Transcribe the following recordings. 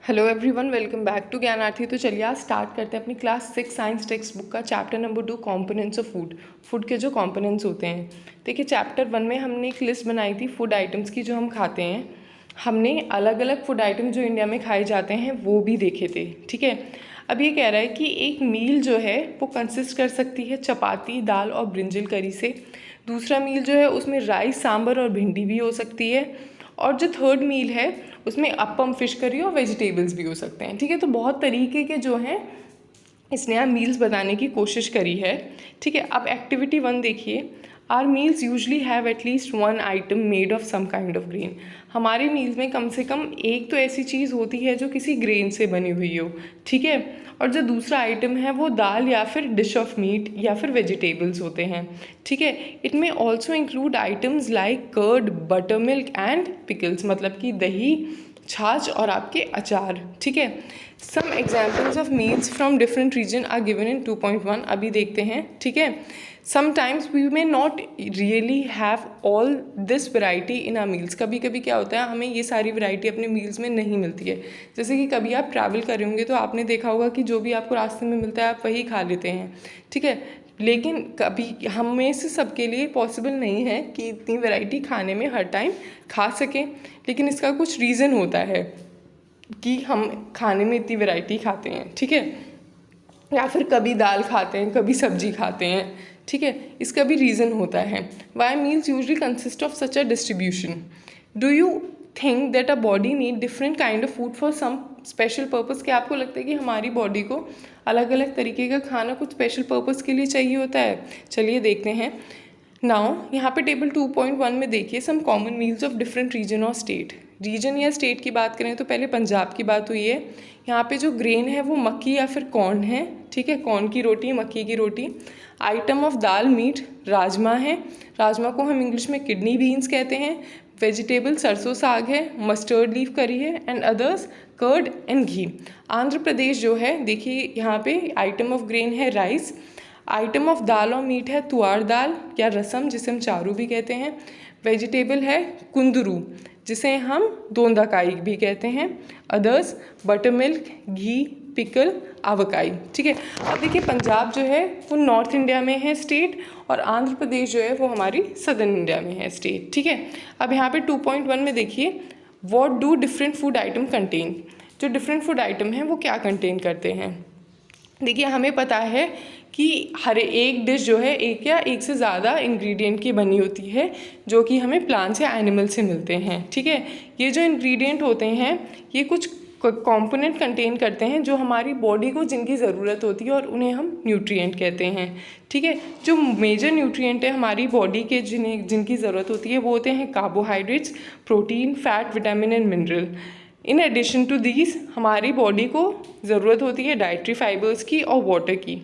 Hello everyone, welcome back to Gyanarthi. तो चलिए आज स्टार्ट करते हैं अपनी क्लास 6 साइंस टेक्स्ट बुक का chapter number 2 components of food के जो कॉम्पोनेंट्स होते हैं। देखिए चैप्टर 1 में हमने एक लिस्ट बनाई थी फूड आइटम्स की जो हम खाते हैं। हमने अलग अलग फूड आइटम जो इंडिया में खाए जाते हैं वो भी देखे थे। ठीक है, अब ये कह रहा है कि एक मील जो है वो कंसिस्ट कर सकती है चपाती, दाल और ब्रिंजल करी से। दूसरा मील जो है उसमें राइस, सांभर और भिंडी भी हो सकती है। और जो थर्ड मील है उसमें अप्पम, फिश करी और वेजिटेबल्स भी हो सकते हैं। ठीक है, तो बहुत तरीके के जो हैं इसने यहाँ मील्स बताने की कोशिश करी है। ठीक है, अब एक्टिविटी 1 देखिए। Our meals usually have at least one item made of some kind of grain. हमारे मील्स में कम से कम एक तो ऐसी चीज़ होती है जो किसी ग्रेन से बनी हुई हो। ठीक है, और जो दूसरा आइटम है वो दाल या फिर डिश ऑफ मीट या फिर वेजिटेबल्स होते हैं। ठीक है, इट में also include items like curd, butter milk and pickles, मतलब कि दही, छाछ और आपके अचार। ठीक है, some examples of meals from different region are given in 2.1। अभी देखते हैं। ठीक है, sometimes we may not really have all this variety in our meals. कभी कभी क्या होता है, हमें ये सारी वैरायटी अपने मील्स में नहीं मिलती है। जैसे कि कभी आप ट्रैवल कर रहे होंगे तो आपने देखा होगा कि जो भी आपको रास्ते में मिलता है आप वही खा लेते हैं। ठीक है, लेकिन कभी हमें से सबके लिए पॉसिबल नहीं है कि इतनी वैरायटी खाने में हर टाइम खा सकें। लेकिन इसका कुछ रीज़न होता है कि हम खाने में इतनी वैरायटी खाते हैं। ठीक है, या फिर कभी दाल खाते हैं, कभी सब्जी खाते हैं। ठीक है, इसका भी रीज़न होता है। Why meals usually consist of such a distribution. Do you think that a body need different kind of food for some special purpose? क्या आपको लगता है कि हमारी बॉडी को अलग अलग तरीके का खाना कुछ स्पेशल पर्पज़ के लिए चाहिए होता है? चलिए देखते हैं। नाउ यहाँ पे टेबल 2.1 में देखिए some common meals of different region और स्टेट। रीजन या स्टेट की बात करें तो पहले पंजाब की बात हुई है। यहाँ पे जो ग्रेन है वो मक्की या फिर कॉर्न है। ठीक है, कॉर्न की रोटी, मक्की की रोटी। आइटम ऑफ दाल, मीट, राजमा है। राजमा को हम इंग्लिश में किडनी बीन्स कहते हैं। वेजिटेबल सरसों साग है, मस्टर्ड लीफ करी है एंड अदर्स कर्ड एंड घी। आंध्र प्रदेश जो है, देखिए यहाँ पे आइटम ऑफ ग्रेन है राइस। आइटम ऑफ दाल और मीट है तुअर दाल या रसम, जिसे हम चारू भी कहते हैं। वेजिटेबल है कुंदरू, जिसे हम दोंदाकाई भी कहते हैं। अदर्स बटर मिल्क, घी, पिकल, आवकाई। ठीक है, अब देखिए पंजाब जो है वो नॉर्थ इंडिया में है स्टेट, और आंध्र प्रदेश जो है वो हमारी सदर्न इंडिया में है स्टेट। ठीक है, अब यहाँ पे 2.1 में देखिए what do different food item contain. जो डिफरेंट फूड आइटम हैं वो क्या कंटेन करते हैं। देखिए हमें पता है कि हर एक डिश जो है एक या एक से ज़्यादा इंग्रेडिएंट की बनी होती है जो कि हमें प्लांट्स या एनिमल से मिलते हैं। ठीक है, ये जो इंग्रेडिएंट होते हैं ये कुछ कंपोनेंट कंटेन करते हैं जो हमारी बॉडी को जिनकी ज़रूरत होती है और उन्हें हम न्यूट्रिएंट कहते हैं। ठीक है, जो मेजर न्यूट्रिएंट है हमारी बॉडी के जिनकी ज़रूरत होती है वो होते हैं carbohydrates, protein, fat, vitamin and mineral. In addition to these हमारी बॉडी को ज़रूरत होती है डाइट्री फाइबर्स की और वाटर की।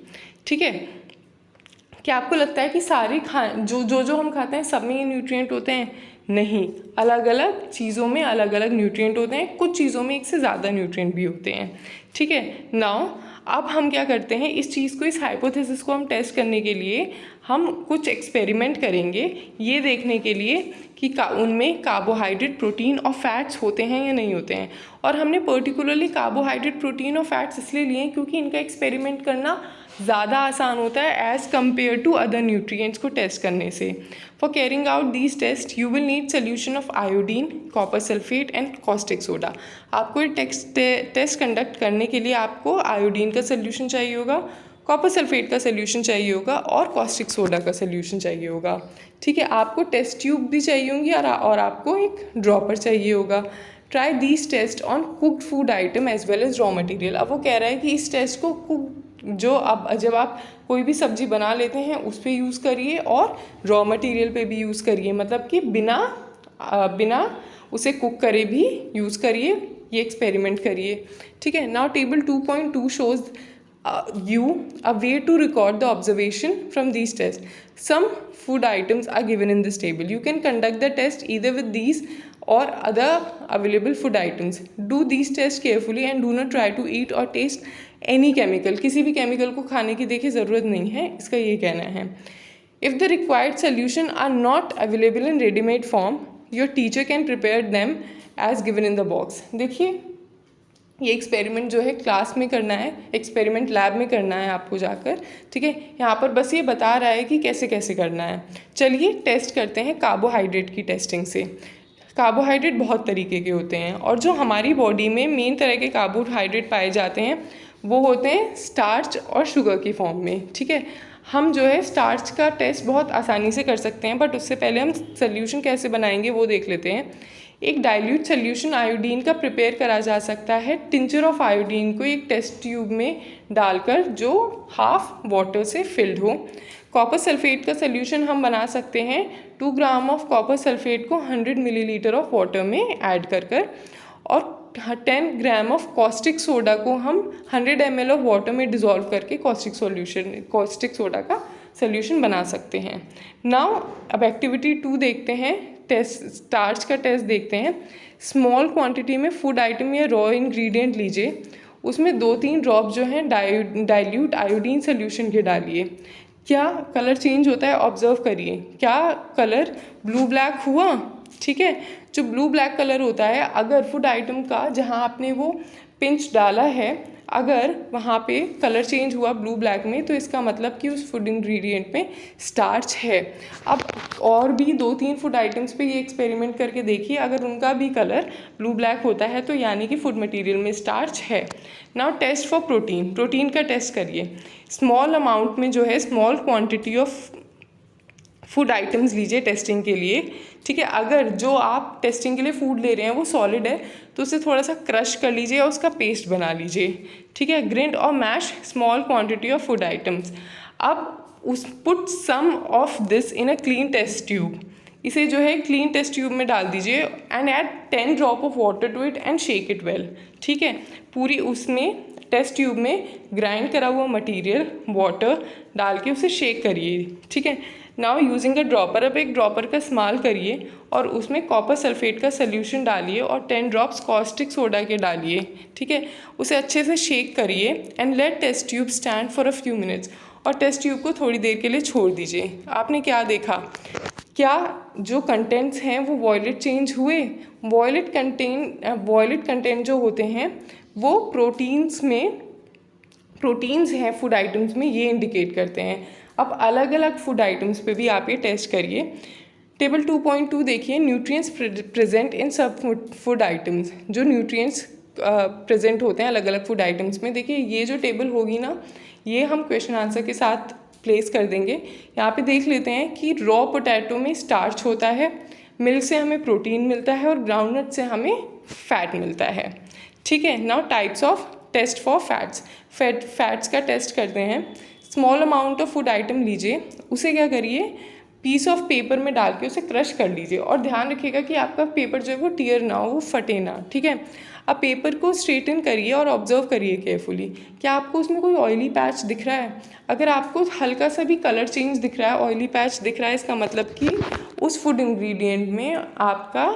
ठीक है, क्या आपको लगता है कि सारी जो हम खाते हैं सब में ये न्यूट्रिएंट होते हैं? नहीं, अलग अलग चीज़ों में अलग अलग न्यूट्रिएंट होते हैं। कुछ चीज़ों में एक से ज़्यादा न्यूट्रिएंट भी होते हैं। ठीक है, नाउ अब हम क्या करते हैं, इस चीज़ को, इस हाइपोथेसिस को हम टेस्ट करने के लिए हम कुछ एक्सपेरिमेंट करेंगे ये देखने के लिए कि उनमें कार्बोहाइड्रेट, प्रोटीन और फैट्स होते हैं या नहीं होते हैं। और हमने पर्टिकुलरली कार्बोहाइड्रेट, प्रोटीन और फैट्स इसलिए लिए हैं क्योंकि इनका एक्सपेरिमेंट करना ज़्यादा आसान होता है as compare to other nutrients को टेस्ट करने से। For carrying out these test you will need solution of iodine, copper sulphate and caustic soda. आपको ये टेस्ट कंडक्ट करने के लिए आपको आयोडीन का सोल्यूशन चाहिए होगा, कॉपर सल्फेट का सोल्यूशन चाहिए होगा और कॉस्टिक सोडा का सोल्यूशन चाहिए होगा। ठीक है, आपको टेस्ट ट्यूब भी चाहिए होंगी और आपको एक ड्रॉपर चाहिए होगा। Try these test on cooked food item as well as raw material. अब वो कह रहा है कि इस टेस्ट को जो अब जब आप कोई भी सब्ज़ी बना लेते हैं उस पर यूज़ करिए और रॉ मटेरियल पे भी यूज़ करिए, मतलब कि बिना उसे कुक करे भी यूज़ करिए, ये एक्सपेरिमेंट करिए। ठीक है, now table 2.2 shows you a way to record the observation from these tests. Some food items are given in this table. You can conduct the test either with these or other available food items. Do these tests carefully and do not try to eat or taste any chemical. किसी भी chemical को खाने की देखिए ज़रूरत नहीं है, इसका ये कहना है। If the required solution are not available in ready-made form, your teacher can prepare them as given in the box. देखिए ये एक्सपेरिमेंट जो है क्लास में करना है, एक्सपेरिमेंट लैब में करना है आपको जाकर, ठीक है। यहाँ पर बस ये बता रहा है कि कैसे कैसे करना है। चलिए टेस्ट करते हैं कार्बोहाइड्रेट की टेस्टिंग से। कार्बोहाइड्रेट बहुत तरीके के होते हैं और जो हमारी बॉडी में मेन तरह के कार्बोहाइड्रेट पाए जाते हैं वो होते हैं स्टार्च और शुगर की फॉर्म में, ठीक है। हम जो है स्टार्च का टेस्ट बहुत आसानी से कर सकते हैं, बट उससे पहले हम सोल्यूशन कैसे बनाएंगे वो देख लेते हैं। एक डाइल्यूट सोल्यूशन आयोडीन का प्रिपेयर करा जा सकता है टिंचर ऑफ आयोडीन को एक टेस्ट ट्यूब में डालकर जो हाफ वाटर से फिल्ड हो। कॉपर सल्फेट का सोल्यूशन हम बना सकते हैं 2 ग्राम ऑफ कॉपर सल्फेट को 100 मिलीलीटर ऑफ वाटर में ऐड कर और 10 ग्राम ऑफ कॉस्टिक सोडा को हम 100 ml ऑफ वाटर में डिज़ोल्व करके कॉस्टिक सोडा का सोल्यूशन बना सकते हैं। नाउ अब एक्टिविटी 2 देखते हैं, टेस्ट स्टार्च का टेस्ट देखते हैं। स्मॉल क्वांटिटी में फूड आइटम या रॉ इंग्रेडिएंट लीजिए, उसमें 2-3 ड्रॉप जो हैं डाइल्यूट आयोडीन सोल्यूशन के डालिए। क्या कलर चेंज होता है ऑब्जर्व करिए। क्या कलर ब्लू ब्लैक हुआ, ठीक है। जो ब्लू ब्लैक कलर होता है, अगर फूड आइटम का जहाँ आपने वो पिंच डाला है अगर वहाँ पे कलर चेंज हुआ ब्लू ब्लैक में, तो इसका मतलब कि उस फूड इंग्रेडिएंट में स्टार्च है। अब और भी 2-3 फूड आइटम्स पे ये एक्सपेरिमेंट करके देखिए, अगर उनका भी कलर ब्लू ब्लैक होता है तो यानी कि फूड मटेरियल में स्टार्च है। Now test for protein, protein का टेस्ट करिए। स्मॉल अमाउंट में जो है small quantity of food items लीजिए टेस्टिंग के लिए, ठीक है। अगर जो आप टेस्टिंग के लिए फूड ले रहे हैं वो सॉलिड है तो उसे थोड़ा सा क्रश कर लीजिए और उसका पेस्ट बना लीजिए, ठीक है। ग्राइंड और mash small quantity of food items. अब put some of this in a clean test tube, इसे जो है क्लीन टेस्ट ट्यूब में डाल दीजिए and add 10 drop of water to it and shake it well, ठीक है। पूरी उसमें टेस्ट ट्यूब में ग्राइंड करा हुआ मटेरियल वाटर डाल के उसे शेक करिए, ठीक है। नाउ यूजिंग अ ड्रॉपर, अब एक ड्रॉपर का इस्तेमाल करिए और उसमें कॉपर सल्फेट का सोल्यूशन डालिए और 10 ड्रॉप्स कॉस्टिक सोडा के डालिए, ठीक है। उसे अच्छे से शेक करिए and let test tube stand for a few minutes, और टेस्ट ट्यूब को थोड़ी देर के लिए छोड़ दीजिए। आपने क्या देखा, क्या जो कंटेंट्स हैं वो वॉयलेट चेंज हुए। वॉयलेट कंटेंट जो होते हैं वो प्रोटीन्स हैं फूड आइटम्स में, ये इंडिकेट करते हैं। अब अलग अलग फूड आइटम्स पे भी आप ये टेस्ट करिए। टेबल 2.2 देखिए, न्यूट्रिएंट्स प्रेजेंट इन सब फूड आइटम्स। जो न्यूट्रिएंट्स प्रेजेंट होते हैं अलग अलग फूड आइटम्स में, देखिए ये जो टेबल होगी ना, ये हम क्वेश्चन आंसर के साथ प्लेस कर देंगे। यहाँ पे देख लेते हैं कि रॉ पोटैटो में स्टार्च होता है, मिल्क से हमें प्रोटीन मिलता है और ग्राउंडनट से हमें फैट मिलता है, ठीक है। Now types of test for fats का टेस्ट करते हैं। Small amount of food item लीजिए, उसे क्या करिए पीस ऑफ पेपर में डाल के उसे क्रश कर लीजिए और ध्यान रखिएगा कि आपका पेपर जो है वो टियर ना हो, वो फटे ना, ठीक है। अब पेपर को स्ट्रेटन करिए और ऑब्जर्व करिए केयरफुली, क्या आपको उसमें कोई ऑयली पैच दिख रहा है। अगर आपको हल्का सा भी कलर चेंज दिख रहा है, ऑयली पैच दिख रहा है, इसका मतलब कि उस फूड इंग्रेडिएंट में आपका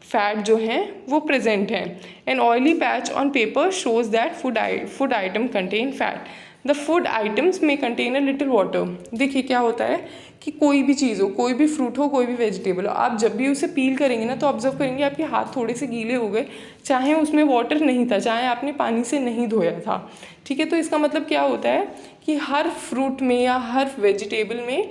फैट जो है वो प्रेजेंट है। An oily patch on paper shows that food item contain fat. The food items में कंटेन अ लिटिल वाटर। देखिए क्या होता है कि कोई भी चीज़ हो, कोई भी फ्रूट हो, कोई भी वेजिटेबल हो, आप जब भी उसे पील करेंगे ना तो ऑब्जर्व करेंगे आपके हाथ थोड़े से गीले हो गए, चाहे उसमें वाटर नहीं था, चाहे आपने पानी से नहीं धोया था, ठीक है। तो इसका मतलब क्या होता है कि हर फ्रूट में या हर वेजिटेबल में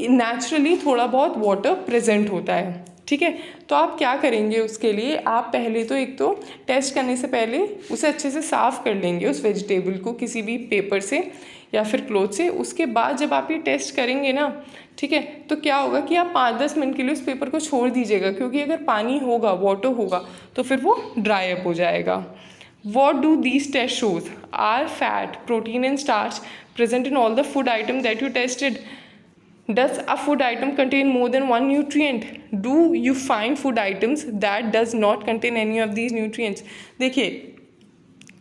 नेचुरली थोड़ा बहुत वाटर प्रेजेंट होता है, ठीक है। तो आप क्या करेंगे उसके लिए, आप पहले तो एक तो टेस्ट करने से पहले उसे अच्छे से साफ़ कर लेंगे उस वेजिटेबल को किसी भी पेपर से या फिर क्लॉथ से। उसके बाद जब आप ये टेस्ट करेंगे ना, ठीक है, तो क्या होगा कि आप 5-10 मिनट के लिए उस पेपर को छोड़ दीजिएगा, क्योंकि अगर पानी होगा, वाटर होगा, तो फिर वो ड्राई अप हो जाएगा। What do these tests shows? Are fat, protein and starch present in all the food item that you tested? Does a food item contain more than one nutrient? Do you find food items that does not contain any of these nutrients? देखिए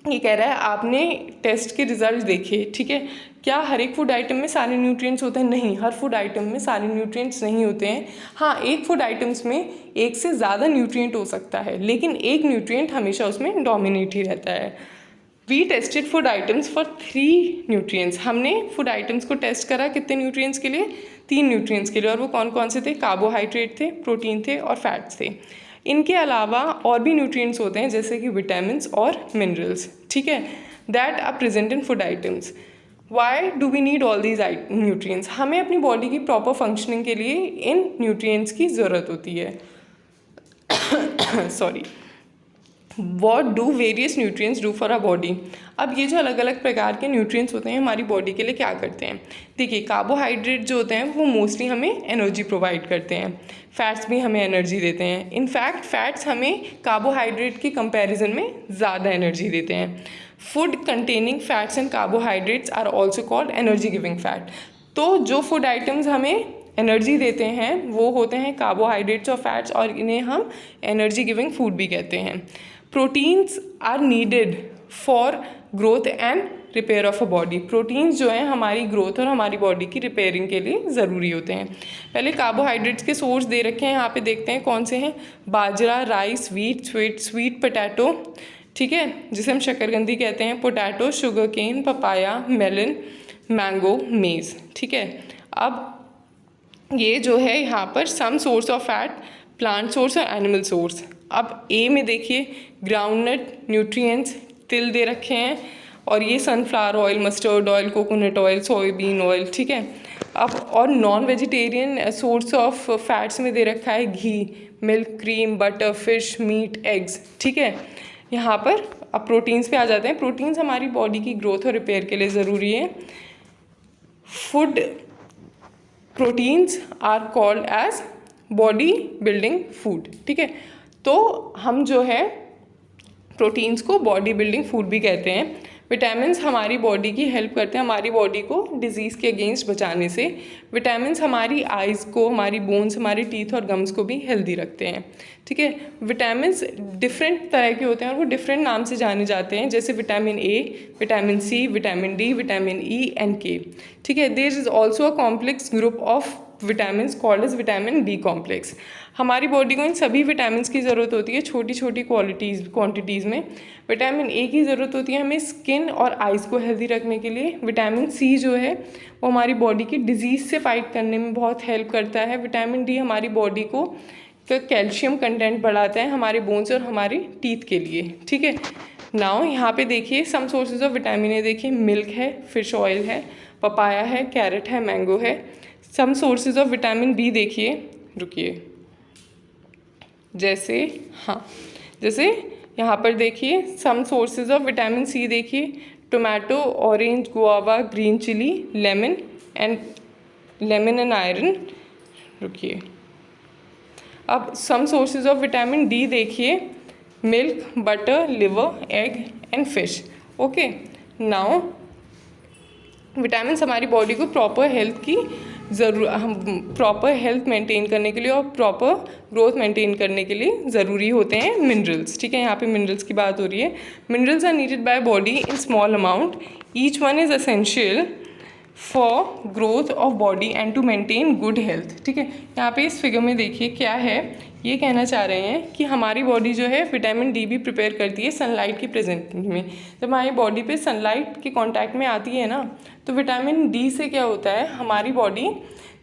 ये कह रहा है आपने test के result देखे, ठीक है। क्या हर एक फूड आइटम में सारे न्यूट्रिएंट्स होते हैं? नहीं, हर फूड आइटम में सारे न्यूट्रिएंट्स नहीं होते हैं। हाँ, एक फूड आइटम्स में एक से ज़्यादा न्यूट्रिएंट हो सकता है, लेकिन एक न्यूट्रिएंट हमेशा उसमें डोमिनेट ही रहता है। We tested food items for 3 nutrients. हमने फूड आइटम्स को टेस्ट करा कितने न्यूट्रिएंट्स के लिए? 3 न्यूट्रिएंट्स के लिए, और वो कौन कौन से थे? कार्बोहाइड्रेट थे, प्रोटीन थे और फैट्स थे। इनके अलावा और भी न्यूट्रिएंट्स होते हैं जैसे कि विटामिन्स और मिनरल्स, ठीक है, that are present in food items. Why do we need all these nutrients? हमें अपनी बॉडी की प्रॉपर फंक्शनिंग के लिए इन न्यूट्रिएंट्स की ज़रूरत होती है। Sorry. What do various nutrients do for our body? अब ये जो अलग अलग प्रकार के न्यूट्रिएंट्स होते हैं हमारी बॉडी के लिए क्या करते हैं? देखिए, कार्बोहाइड्रेट जो होते हैं वो मोस्टली हमें एनर्जी प्रोवाइड करते हैं, फैट्स भी हमें एनर्जी देते हैं। इनफैक्ट फैट्स हमें कार्बोहाइड्रेट के कंपैरिजन में ज़्यादा एनर्जी देते हैं। Food containing fats and carbohydrates are also called energy giving fat. तो जो फूड आइटम्स हमें एनर्जी देते हैं वो होते हैं कार्बोहाइड्रेट्स और फैट्स, और इन्हें हम एनर्जी गिविंग फूड भी कहते हैं। Proteins are needed for growth and repair of a body. Proteins जो हैं हमारी ग्रोथ और हमारी बॉडी की रिपेयरिंग के लिए ज़रूरी होते हैं। पहले कार्बोहाइड्रेट्स के सोर्स दे रखे हैं, यहाँ पे देखते हैं कौन से हैं। बाजरा, राइस, व्हीट, स्वीट पोटैटो, ठीक है, जिसे हम शक्करकंदी कहते हैं, potato, sugar cane, papaya, melon, mango, maize, ठीक है। अब ये जो है यहाँ पर some source of fat, plant source और एनिमल सोर्स। अब ए में देखिए ग्राउंडनट न्यूट्रिएंट्स, तिल दे रखे हैं, और ये sunflower oil, mustard oil, coconut oil, soyabean oil, ठीक है। अब और non vegetarian source of fats में दे रखा है घी, milk, cream, butter, fish, meat, eggs, ठीक है। यहाँ पर अब प्रोटीन्स पे आ जाते हैं। प्रोटीन्स हमारी बॉडी की ग्रोथ और रिपेयर के लिए ज़रूरी है। Food proteins are called as body building food, ठीक है। तो हम जो है प्रोटीन्स को बॉडी बिल्डिंग फूड भी कहते हैं। विटामिन्स हमारी बॉडी की हेल्प करते हैं हमारी बॉडी को डिजीज़ के अगेंस्ट बचाने से। विटामिन्स हमारी आइज़ को, हमारी बोन्स, हमारी टीथ और गम्स को भी हेल्दी रखते हैं, ठीक है। विटामिन्स डिफरेंट तरह के होते हैं और वो डिफरेंट नाम से जाने जाते हैं, जैसे vitamin A, vitamin C, vitamin D, vitamin E and K, ठीक है। There is also a complex group of vitamins called as vitamin B complex. हमारी बॉडी को इन सभी विटामिन्स की ज़रूरत होती है छोटी छोटी क्वांटिटीज़ में। विटामिन ए की ज़रूरत होती है हमें स्किन और आइज़ को हेल्दी रखने के लिए। विटामिन सी जो है वो हमारी बॉडी की डिजीज़ से फाइट करने में बहुत हेल्प करता है। विटामिन डी हमारी बॉडी को कैल्शियम कंटेंट बढ़ाता है हमारे बोन्स और हमारी टीथ के लिए, ठीक है। नाउ यहाँ पे देखिए some sources of vitamin A, देखिए मिल्क है, फिश ऑयल है, पपाया है, कैरेट है, मैंगो है। Some sources of vitamin B देखिए, रुकिए, जैसे जैसे यहाँ पर देखिए some sources of vitamin C देखिए, tomato, orange, guava, green chilli, lemon and iron. रुकिए, अब some sources of vitamin D देखिए, milk, butter, liver, egg and fish, okay. Now vitamin हमारी बॉडी को प्रॉपर हेल्थ मेंटेन करने के लिए और प्रॉपर ग्रोथ मेंटेन करने के लिए ज़रूरी होते हैं मिनरल्स, ठीक है। यहाँ पे मिनरल्स की बात हो रही है। Minerals are needed by body in small amount, each one is essential for growth of body and to maintain good health, ठीक है। यहाँ पे इस फिगर में देखिए क्या है, ये कहना चाह रहे हैं कि हमारी बॉडी जो है विटामिन डी भी प्रिपेयर करती है सनलाइट की प्रेजेंट में। जब हमारी बॉडी पे सनलाइट के कांटेक्ट में आती है ना, तो विटामिन डी से क्या होता है, हमारी बॉडी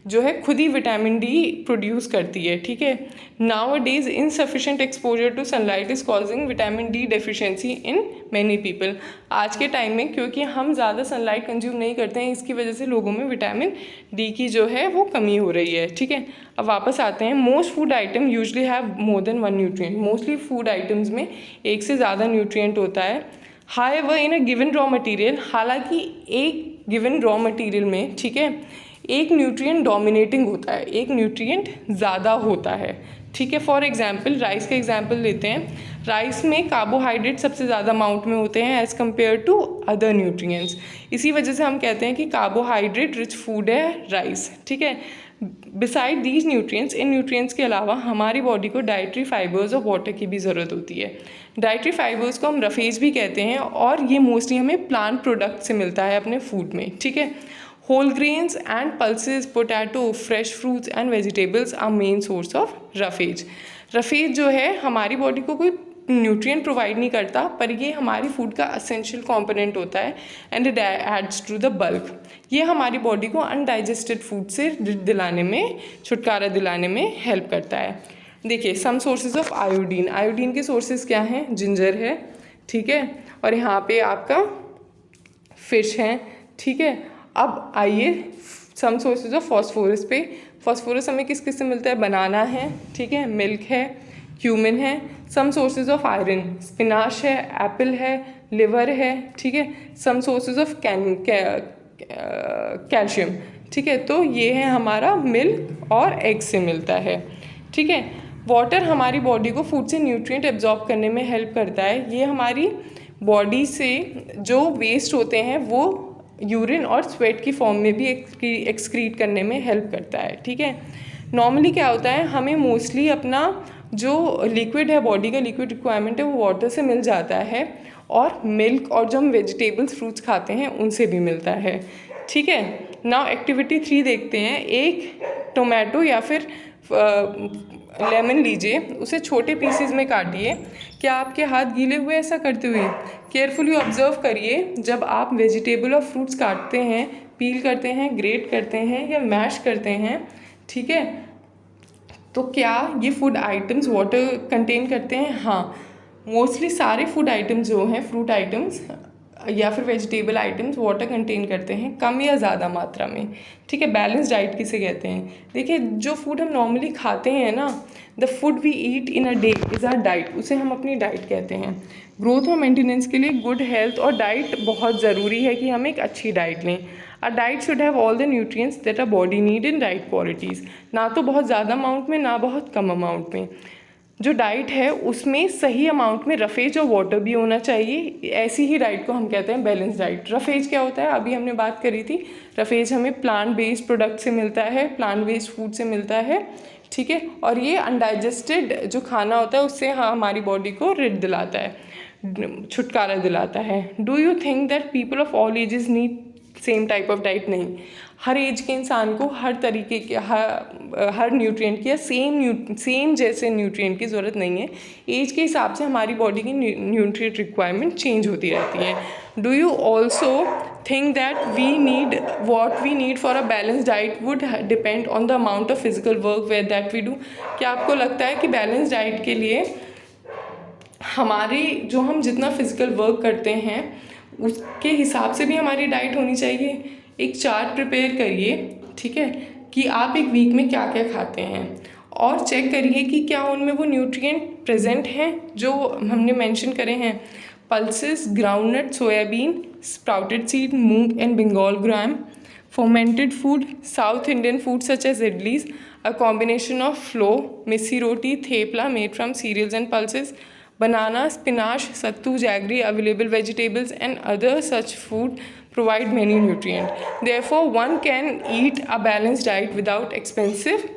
जो है खुद ही विटामिन डी प्रोड्यूस करती है, ठीक है। Nowadays insufficient exposure to sunlight is causing vitamin D deficiency in many people. आज के टाइम में क्योंकि हम ज़्यादा सनलाइट कंज्यूम नहीं करते हैं, इसकी वजह से लोगों में विटामिन डी की जो है वो कमी हो रही है, ठीक है। अब वापस आते हैं। Most food item usually have more than one nutrient. Mostly food items में एक से ज़्यादा न्यूट्रिएंट होता है। However in a given raw material, हालांकि एक गिवन रॉ मटेरियल में, ठीक है, एक न्यूट्रिएंट डोमिनेटिंग होता है, एक न्यूट्रिएंट ज़्यादा होता है, ठीक है। फॉर एग्जांपल राइस का एग्जांपल लेते हैं। राइस में कार्बोहाइड्रेट सबसे ज़्यादा अमाउंट में होते हैं as compare to other nutrients. इसी वजह से हम कहते हैं कि कार्बोहाइड्रेट रिच फूड है राइस, ठीक है। बिसाइड दीज न्यूट्रिएंट्स, इन न्यूट्रिएंट्स के अलावा हमारी बॉडी को डाइटरी फाइबर्स और वाटर की भी ज़रूरत होती है। डाइटरी फाइबर्स को हम रफेज भी कहते हैं और ये मोस्टली हमें प्लांट प्रोडक्ट से मिलता है अपने फूड में, ठीक है। Whole grains and pulses, potato, fresh fruits and vegetables are main source of roughage. Roughage जो है हमारी बॉडी को कोई न्यूट्रिएंट प्रोवाइड नहीं करता, पर ये हमारी फूड का असेंशियल कंपोनेंट होता है and it adds to the bulk. ये हमारी बॉडी को अनडाइजेस्टेड फूड से छुटकारा दिलाने में हेल्प करता है। देखिए some sources of iodine, iodine के सोर्सेज क्या हैं, जिंजर है, ठीक है, और यहाँ पे आपका फिश है, ठीक है। अब आइए सम सोर्सेज ऑफ फॉस्फोरस पे। फॉस्फोरस हमें किस किस से मिलता है, बनाना है, ठीक है, मिल्क है, क्यूमिन है। सम सोर्सेज ऑफ आयरन, स्पिनाश है, एप्पल है, लिवर है, ठीक है। सम सोर्सेज ऑफ कैल्शियम, ठीक है, तो ये है हमारा मिल्क और एग से मिलता है, ठीक है। वाटर हमारी बॉडी को फूड से न्यूट्रिएंट एब्जॉर्ब करने में हेल्प करता है। ये हमारी बॉडी से जो वेस्ट होते हैं वो यूरिन और स्वेट की फॉर्म में भी एक्सक्रीट करने में हेल्प करता है, ठीक है। नॉर्मली क्या होता है, हमें मोस्टली अपना जो लिक्विड है, बॉडी का लिक्विड रिक्वायरमेंट है, वो वाटर से मिल जाता है, और मिल्क और जो हम वेजिटेबल्स फ्रूट्स खाते हैं उनसे भी मिलता है, ठीक है। नाउ एक्टिविटी 3 देखते हैं। एक टोमेटो या फिर लेमन लीजिए, उसे छोटे पीसेस में काटिए। क्या आपके हाथ गीले हुए ऐसा करते हुए? केयरफुली ऑब्जर्व करिए जब आप वेजिटेबल और फ्रूट्स काटते हैं, पील करते हैं, ग्रेट करते हैं या मैश करते हैं, ठीक है, तो क्या ये फूड आइटम्स वाटर कंटेन करते हैं? हाँ, मोस्टली सारे फूड आइटम्स जो हैं, फ्रूट आइटम्स या फिर वेजिटेबल आइटम्स वाटर कंटेन करते हैं, कम या ज़्यादा मात्रा में, ठीक है। बैलेंस डाइट किसे कहते हैं? देखिए जो फूड हम नॉर्मली खाते हैं ना, the food we eat in a day is our diet, उसे हम अपनी डाइट कहते हैं। ग्रोथ और मेंटेनेंस के लिए गुड हेल्थ और डाइट बहुत ज़रूरी है कि हम एक अच्छी डाइट लें। A diet should have all the nutrients that a body need in right qualities, ना तो बहुत ज़्यादा अमाउंट में, ना बहुत कम अमाउंट में। जो डाइट है उसमें सही अमाउंट में रफेज और वाटर भी होना चाहिए। ऐसी ही डाइट को हम कहते हैं बैलेंस डाइट। रफेज क्या होता है, अभी हमने बात करी थी। रफेज हमें प्लांट बेस्ड प्रोडक्ट से मिलता है, प्लांट बेस्ड फूड से मिलता है, ठीक है, और ये अनडाइजेस्टेड जो खाना होता है उससे हमारी बॉडी को रिड दिलाता है, छुटकारा दिलाता है। Do you think that people of all ages need same type of diet? नहीं, हर एज के इंसान को हर तरीके के हर न्यूट्रिएंट की या सेम जैसे न्यूट्रिएंट की ज़रूरत नहीं है। एज के हिसाब से हमारी बॉडी की न्यूट्रिएंट रिक्वायरमेंट चेंज होती रहती है। Do you also think that what we need for a balanced diet would depend on the amount of physical work where that we do? क्या आपको लगता है कि बैलेंस डाइट के लिए हमारे जो हम जितना फिजिकल वर्क करते हैं उसके हिसाब से भी हमारी डाइट होनी चाहिए? एक चार्ट प्रिपेयर करिए, ठीक है, कि आप एक वीक में क्या क्या खाते हैं, और चेक करिए कि क्या उनमें वो न्यूट्रिएंट प्रेजेंट हैं जो हमने मेंशन करे हैं। Pulses, groundnut, soyabean, sprouted seed, moong and Bengal gram, fermented food, South Indian food such as idlis, a combination of flour, missi roti, thepla made from cereals and pulses, banana, spinach, sattu, jaggery, available vegetables and other such food provide many nutrients. Therefore, one can eat a balanced diet without expensive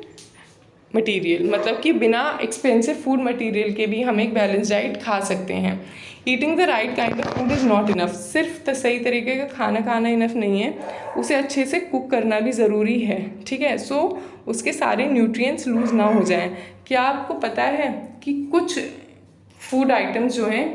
material, मतलब कि बिना expensive food material के भी हम एक balance diet खा सकते हैं। Eating the right kind of food is not enough, सिर्फ सही तरीके का खाना खाना इनफ नहीं है, उसे अच्छे से कुक करना भी ज़रूरी है, ठीक है, सो उसके सारे न्यूट्रिएंट्स लूज़ ना हो जाएं। क्या आपको पता है कि कुछ फूड आइटम्स जो हैं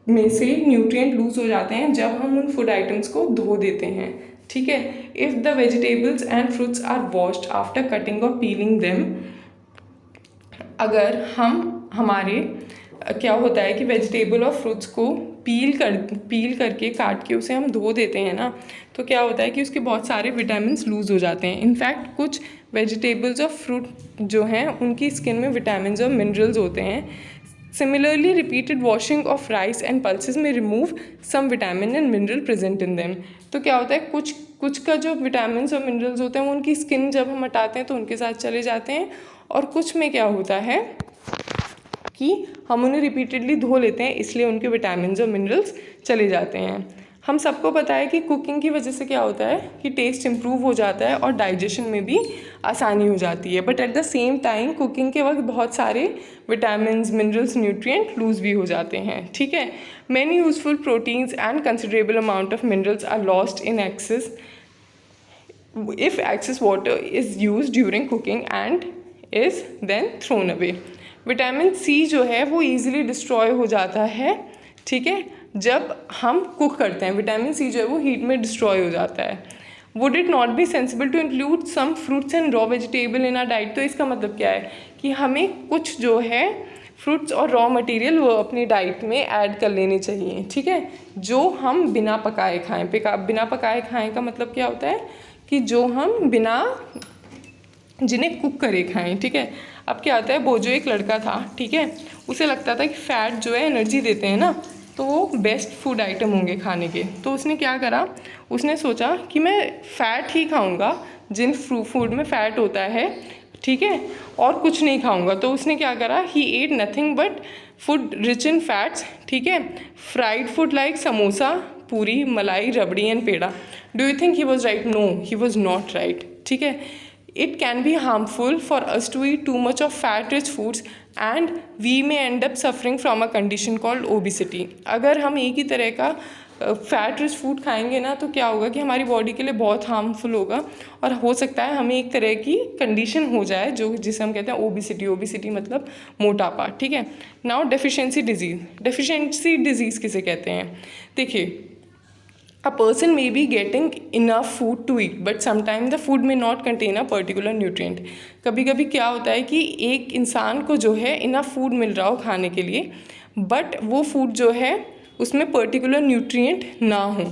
में से न्यूट्रिएंट लूज़ हो जाते हैं जब हम उन फूड आइटम्स को धो देते हैं, ठीक है। If the vegetables and fruits are washed after cutting और पीलिंग देम, अगर हमारे क्या होता है कि वेजिटेबल और फ्रूट्स को पील करके काट के उसे हम धो देते हैं ना, तो क्या होता है कि उसके बहुत सारे विटामिन्स लूज़ हो जाते हैं। इनफैक्ट कुछ वेजिटेबल्स और फ्रूट जो हैं उनकी स्किन में विटामिन्स और मिनरल्स होते हैं। Similarly repeated washing of rice and pulses में remove some vitamin and mineral present in them. तो क्या होता है, कुछ का जो विटामिन्स और मिनरल्स होते हैं वो उनकी स्किन जब हम हटाते हैं तो उनके साथ चले जाते हैं, और कुछ में क्या होता है कि हम उन्हें रिपीटेडली धो लेते हैं, इसलिए उनके विटामिन्स और मिनरल्स चले जाते हैं। हम सबको पता है कि कुकिंग की वजह से क्या होता है कि टेस्ट इम्प्रूव हो जाता है और डाइजेशन में भी आसानी हो जाती है, but at the same time cooking के वक्त बहुत सारे विटामिन्स, मिनरल्स, न्यूट्रिएंट लूज़ भी हो जाते हैं, ठीक है। Many useful proteins and considerable amount of minerals are lost in excess if excess water is used during cooking and is then thrown away. Vitamin C जो है वो ईजिली डिस्ट्रॉय हो जाता है, ठीक है, जब हम कुक करते हैं। विटामिन सी जो है वो हीट में डिस्ट्रॉय हो जाता है, would it not be sensible to include some fruits and raw vegetable in our diet. तो इसका मतलब क्या है कि हमें कुछ जो है फ्रूट्स और रॉ मटेरियल वो अपनी डाइट में ऐड कर लेने चाहिए, ठीक है, जो हम बिना पकाए खाएं। बिना पकाए खाएं का मतलब क्या होता है कि जो हम जिन्हें कुक करे खाएं, ठीक है। अब क्या होता है, वो जो एक लड़का था, ठीक है, उसे लगता था कि फ़ैट जो है एनर्जी देते हैं ना, तो वो बेस्ट फूड आइटम होंगे खाने के। तो उसने क्या करा, उसने सोचा कि मैं फ़ैट ही खाऊंगा, जिन फूड में फ़ैट होता है, ठीक है, और कुछ नहीं खाऊंगा। तो उसने क्या करा, he ate nothing but food rich in fats, ठीक है, fried food like samosa, puri, malai, rabri and peda. Do you think he was right? No, he was not right, ठीक है। It can be harmful for us to eat too much of fat-rich foods and we may end up suffering from a condition called obesity। अगर हम एक ही तरह का fat rich food खाएंगे ना, तो क्या होगा कि हमारी बॉडी के लिए बहुत हार्मफुल होगा और हो सकता है हमें एक तरह की कंडीशन हो जाए जिसे हम कहते हैं ओबिसिटी। ओबिसिटी मतलब मोटापा, ठीक है। Now deficiency disease. Deficiency disease किसे कहते हैं? देखिए, A person may be getting enough food to eat, but sometimes the food may not contain a particular nutrient। कभी कभी क्या होता है कि एक इंसान को जो है इनफ फूड मिल रहा हो खाने के लिए, बट वो फूड जो है उसमें पर्टिकुलर न्यूट्रिएंट ना हो।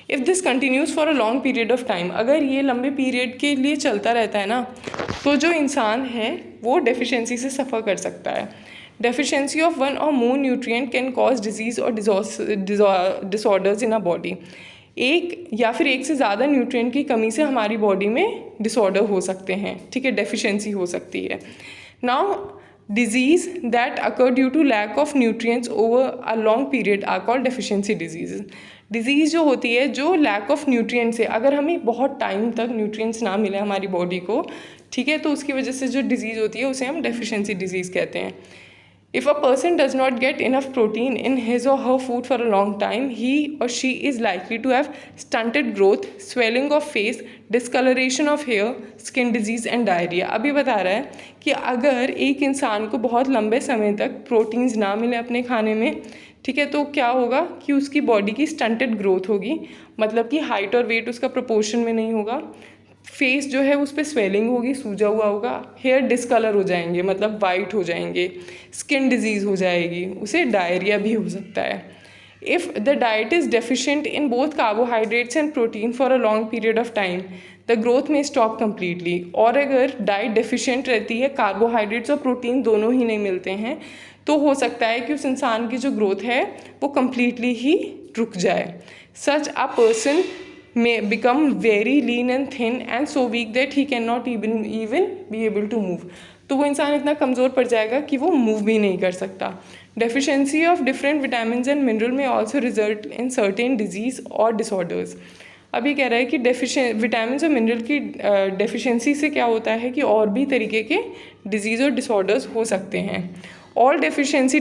If this continues for a long period of time, अगर ये लंबे पीरियड के लिए चलता रहता है ना, तो जो इंसान है वो डेफिशिएंसी से सफ़र कर सकता है। डेफिशिएंसी ऑफ वन और मोर न्यूट्रिएंट कैन कॉज डिजीज़ और डिसऑर्डर्स इन अ बॉडी। एक या फिर एक से ज़्यादा न्यूट्रिएंट की कमी से हमारी बॉडी में डिसऑर्डर हो सकते हैं, ठीक है, डेफिशिएंसी हो सकती है। Now disease that occur due to lack of nutrients over a long period are called deficiency disease. Disease जो होती है जो लैक ऑफ न्यूट्रिएंट्स है, अगर हमें बहुत टाइम तक न्यूट्रिएंट्स ना मिले हमारी बॉडी को, ठीक है, तो उसकी वजह से जो डिजीज़ होती है उसे हम डेफिशिएंसी डिजीज़ कहते हैं। If a person does not get enough protein in his or her food for a long time, he or she is likely to have stunted growth, swelling of face, discoloration of hair, skin disease and diarrhea। अभी बता रहा है कि अगर एक इंसान को बहुत लंबे समय तक प्रोटीन्स ना मिले अपने खाने में, ठीक है, तो क्या होगा कि उसकी बॉडी की स्टंटेड ग्रोथ होगी, मतलब कि हाइट और वेट उसका प्रोपोर्शन में नहीं होगा। फेस जो है उस पर स्वेलिंग होगी, सूजा हुआ होगा, हेयर डिसकलर हो जाएंगे, मतलब वाइट हो जाएंगे, स्किन डिजीज़ हो जाएगी, उसे डायरिया भी हो सकता है। If the diet is deficient in both carbohydrates and protein for a long period of time, the growth में स्टॉप कम्प्लीटली। और अगर डाइट डेफिशिएंट रहती है, कार्बोहाइड्रेट्स और प्रोटीन दोनों ही नहीं मिलते हैं, तो हो सकता है कि उस इंसान की जो ग्रोथ है वो कम्प्लीटली ही रुक जाए। Such a person may become very lean and thin and so weak that he cannot even be able to move। तो वो इंसान इतना कमज़ोर पड़ जाएगा कि वो मूव भी नहीं कर सकता। Deficiency of different vitamin and mineral may also result in certain disease और डिसऑर्डर्स। अभी कह रहा है कि विटामिन और मिनरल की डेफिशिएंसी से क्या होता है कि और भी तरीके के डिजीज़ और डिसऑर्डर्स हो सकते हैं। All deficiency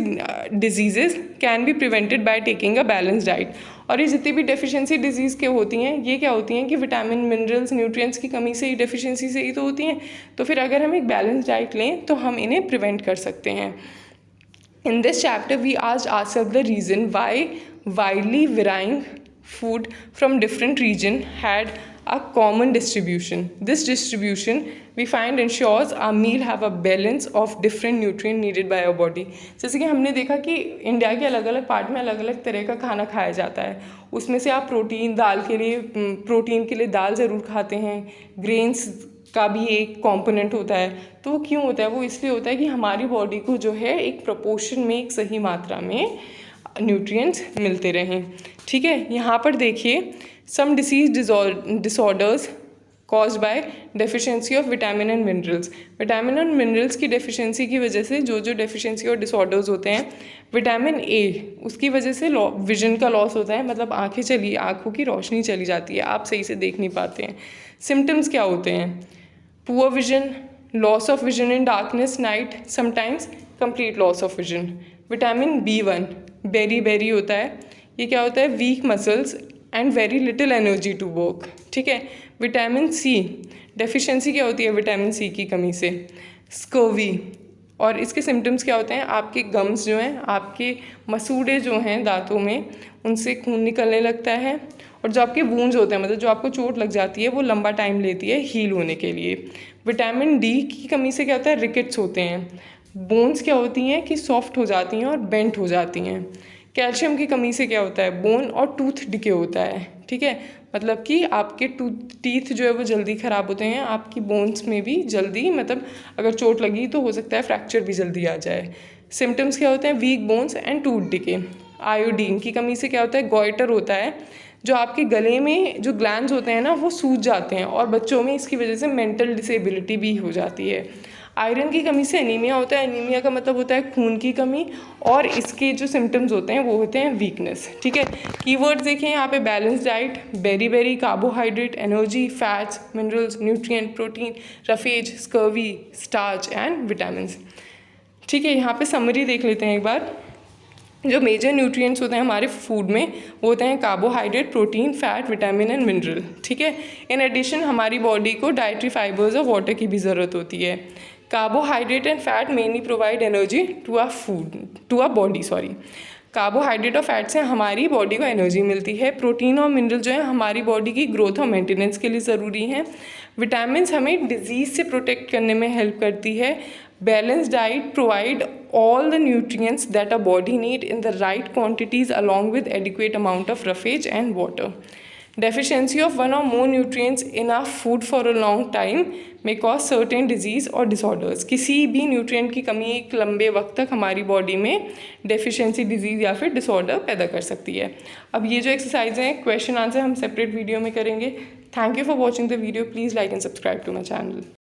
diseases can be prevented by taking a balance diet. और ये जितनी भी डेफिशिएंसी डिजीज़ के होती हैं, ये क्या होती हैं कि विटामिन मिनरल्स न्यूट्रिएंट्स की कमी से ही, डेफिशिएंसी से ही तो होती हैं। तो फिर अगर हम एक बैलेंस डाइट लें तो हम इन्हें प्रिवेंट कर सकते हैं। In this chapter, we asked ourselves the reason why widely varying food from different region had a common distribution. This distribution we find ensures our meal have a balance of different nutrient needed by our body। जैसे कि हमने देखा कि India के अलग अलग part में अलग अलग तरह का खाना खाया जाता है। उसमें से आप प्रोटीन के लिए दाल ज़रूर खाते हैं, ग्रेन्स का भी एक कंपोनेंट होता है। तो वो क्यों होता है? वो इसलिए होता है कि हमारी बॉडी को जो है एक प्रोपोर्शन में, एक सही मात्रा में न्यूट्रिएंट्स मिलते रहें, ठीक है। यहाँ पर देखिए, some disorders caused by deficiency of vitamin and minerals. Vitamin और मिनरल्स की डेफिशिएंसी की वजह से जो डेफिशिएंसी और डिसऑर्डर्स होते हैं, विटामिन ए, उसकी वजह से विजन का लॉस होता है, मतलब आँखों की रोशनी चली जाती है, आप सही से देख नहीं पाते हैं। सिम्टम्स क्या होते हैं? Poor vision, loss of vision in darkness night, sometimes complete loss of vision. Vitamin B1 beriberi होता है, ये क्या होता है? Weak muscles and very little energy to work, ठीक है। विटामिन सी डेफिशिएंसी क्या होती है? विटामिन सी की कमी से स्कर्वी। और इसके सिम्टम्स क्या होते हैं? आपके गम्स जो हैं, आपके मसूड़े जो हैं दांतों में, उनसे खून निकलने लगता है और जो आपके वूंड्स होते हैं, मतलब जो आपको चोट लग जाती है, वो लंबा टाइम लेती है हील होने के लिए। विटामिन डी की कमी से क्या होता है, रिकेट्स होते हैं। बोन्स क्या होती हैं कि सॉफ्ट हो जाती हैं और बेंट हो जाती हैं। कैल्शियम की कमी से क्या होता है, बोन और टूथ डिके होता है। ठीक है, मतलब कि आपके टीथ जो है वो जल्दी ख़राब होते हैं, आपकी बोन्स में भी जल्दी, मतलब अगर चोट लगी तो हो सकता है फ्रैक्चर भी जल्दी आ जाए। सिम्टम्स क्या होते हैं, weak bones and tooth decay. Iodine की कमी से क्या होता है, गॉइटर होता है, जो आपके गले में जो ग्लैंड्स होते हैं ना वो सूज जाते हैं, और बच्चों में इसकी वजह से मेंटल डिसेबिलिटी भी हो जाती है। आयरन की कमी से एनीमिया होता है। एनीमिया का मतलब होता है खून की कमी, और इसके जो सिम्टम्स होते हैं वो होते हैं वीकनेस। ठीक है, कीवर्ड्स देखें यहाँ पे, balance diet, beriberi carbohydrate, energy, fats, minerals, nutrient, protein, roughage, scurvy, starch and vitamins. ठीक है, यहाँ पे समरी देख लेते हैं एक बार। जो मेजर न्यूट्रिएंट्स होते हैं हमारे फूड में वो होते हैं carbohydrate, protein, fat, vitamin and mineral. ठीक है, इन एडिशन हमारी बॉडी को डाइटरी फाइबर्स और वाटर की भी ज़रूरत होती है। Carbohydrate and fat mainly provide energy to our body. Carbohydrate और फैट से हमारी बॉडी को एनर्जी मिलती है। प्रोटीन और मिनरल जो है हमारी बॉडी की ग्रोथ और मेंटेनेंस के लिए ज़रूरी हैं। विटामिन्स हमें डिजीज़ से प्रोटेक्ट करने में हेल्प करती है। Balance diet provide all the nutrients that our body need in the right quantities along with adequate amount of roughage and water. Deficiency of one or more nutrients in our food for a long time may cause certain disease or disorders. किसी भी nutrient की कमी एक लंबे वक्त तक हमारी body में डेफिशिएंसी डिजीज़ या फिर डिसऑर्डर पैदा कर सकती है। अब ये जो एक्सरसाइज हैं, क्वेश्चन आंसर हम सेपरेट वीडियो में करेंगे। Thank you for watching the video. Please like and subscribe to my channel.